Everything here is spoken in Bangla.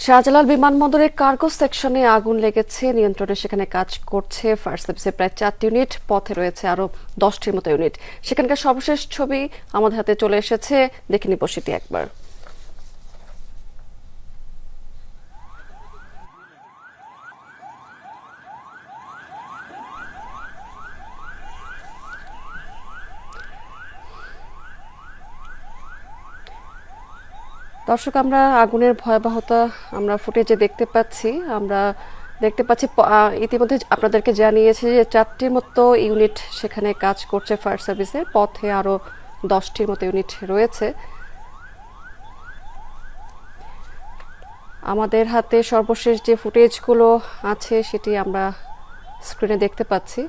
শাহজালাল বিমানবন্দরের কার্গো সেকশনে আগুন লেগেছে। নিয়ন্ত্রণে সেখানে কাজ করছে ফায়ার সার্ভিসের প্রায় 4টি ইউনিট, পথে রয়েছে আরো 10টির মতো ইউনিট। সেখানকার সর্বশেষ ছবি আমাদের হাতে চলে এসেছে, দেখে নিব সেটি একবার। দর্শক, আমরা আগুনের ভয়াবহতা আমরা ফুটেজে দেখতে পাচ্ছি। ইতিমধ্যে আপনাদেরকে জানিয়েছি যে 4টির মতো ইউনিট সেখানে কাজ করছে ফায়ার সার্ভিসের, পথে আরো 10টির মতো ইউনিট রয়েছে। আমাদের হাতে সর্বশেষ যে ফুটেজগুলো আছে সেটি আমরা স্ক্রিনে দেখতে পাচ্ছি।